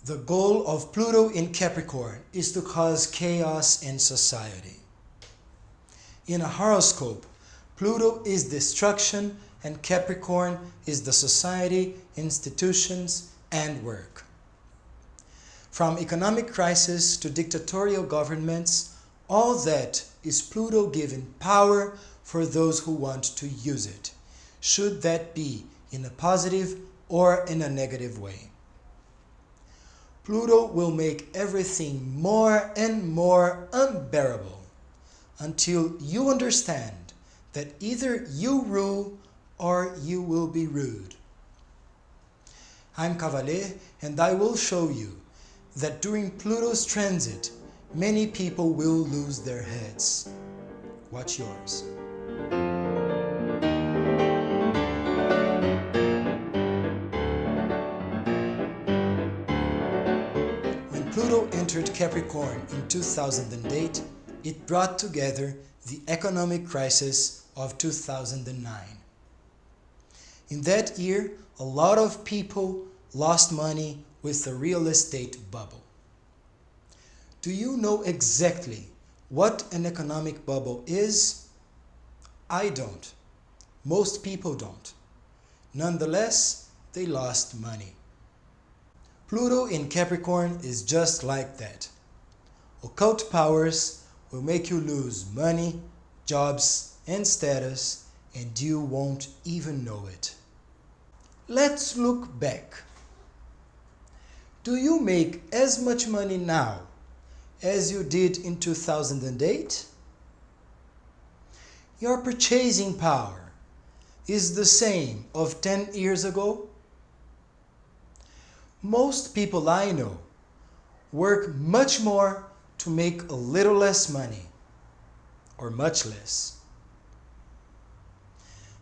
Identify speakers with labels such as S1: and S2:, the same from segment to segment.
S1: The goal of Pluto in Capricorn is to cause chaos in society. In a horoscope, Pluto is destruction and Capricorn is the society, institutions, and work. From economic crisis to dictatorial governments, all that is Pluto giving power for those who want to use it, should that be in a positive or in a negative way. Pluto will make everything more and more unbearable until you understand that either you rule or you will be ruled. I'm Cavalher, and I will show you that during Pluto's transit, many people will lose their heads. Watch yours. When Pluto entered Capricorn in 2008, it brought together the economic crisis of 2009. In that year, a lot of people lost money with the real estate bubble. Do you know exactly what an economic bubble is? I don't. Most people don't. Nonetheless, they lost money. Pluto in Capricorn is just like that. Occult powers will make you lose money, jobs, and status, and you won't even know it. Let's look back. Do you make as much money now as you did in 2008? Your purchasing power is the same of 10 years ago? Most people I know work much more to make a little less money, or much less.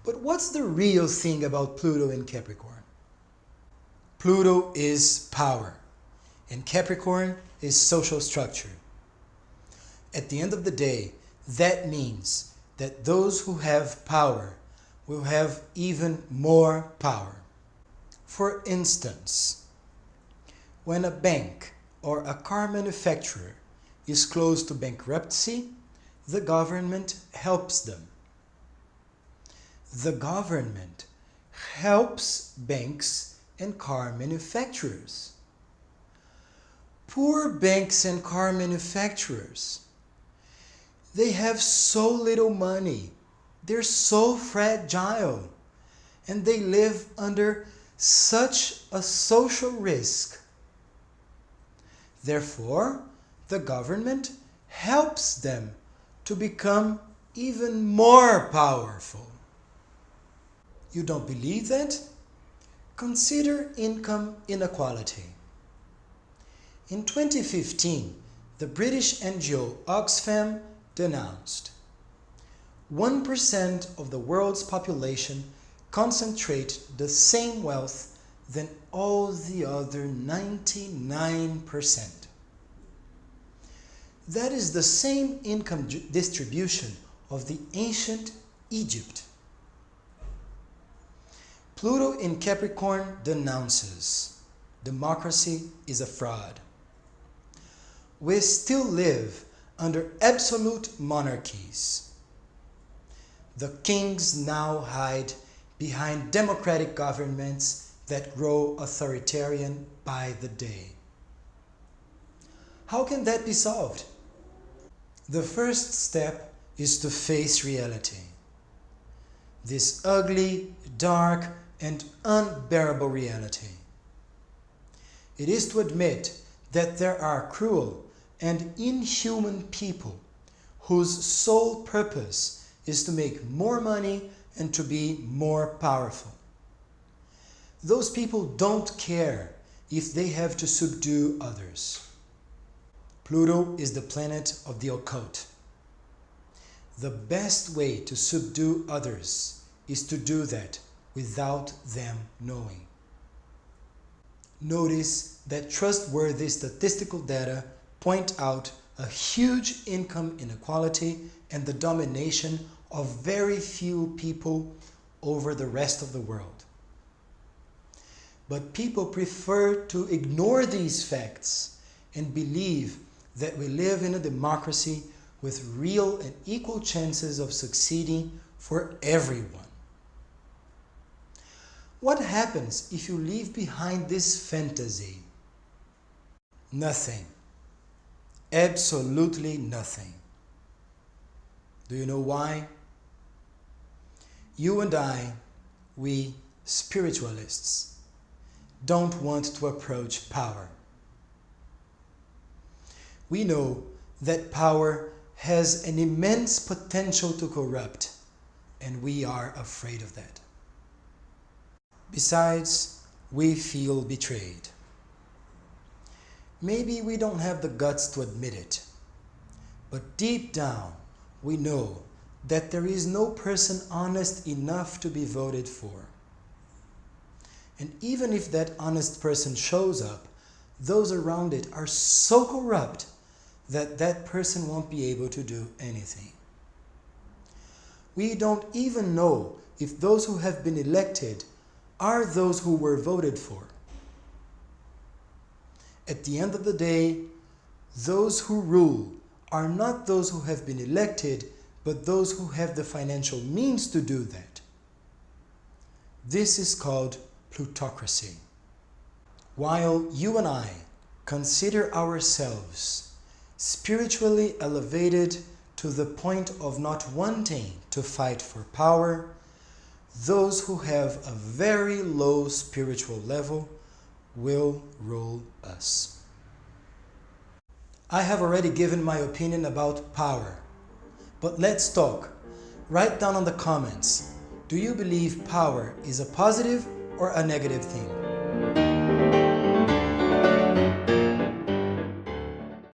S1: But what's the real thing about Pluto in Capricorn? Pluto is power, and Capricorn is social structure. At the end of the day, that means that those who have power will have even more power. For instance, when a bank or a car manufacturer is close to bankruptcy, the government helps them. The government helps banks and car manufacturers. Poor banks and car manufacturers, they have so little money, they're so fragile, and they live under such a social risk. Therefore, the government helps them to become even more powerful. You don't believe that? Consider income inequality. In 2015, the British NGO Oxfam denounced 1% of the world's population concentrate the same wealth than all the other 99%. That is the same income distribution of the ancient Egypt. Pluto in Capricorn denounces democracy is a fraud. We still live under absolute monarchies. The kings now hide behind democratic governments that grow authoritarian by the day. How can that be solved? The first step is to face reality. This ugly, dark, and unbearable reality. It is to admit that there are cruel and inhuman people whose sole purpose is to make more money and to be more powerful. Those people don't care if they have to subdue others. Pluto is the planet of the occult. The best way to subdue others is to do that without them knowing. Notice that trustworthy statistical data point out a huge income inequality and the domination of very few people over the rest of the world. But people prefer to ignore these facts and believe that we live in a democracy with real and equal chances of succeeding for everyone. What happens if you leave behind this fantasy? Nothing. Absolutely nothing. Do you know why? You and I, we spiritualists, don't want to approach power. We know that power has an immense potential to corrupt, and we are afraid of that. Besides, we feel betrayed. Maybe we don't have the guts to admit it, but deep down we know that there is no person honest enough to be voted for. And even if that honest person shows up, those around it are so corrupt that that person won't be able to do anything. We don't even know if those who have been elected are those who were voted for. At the end of the day, those who rule are not those who have been elected, but those who have the financial means to do that. This is called plutocracy. While you and I consider ourselves spiritually elevated to the point of not wanting to fight for power, those who have a very low spiritual level will rule us. I have already given my opinion about power, but let's talk. Write down in the comments, do you believe power is a positive or a negative thing?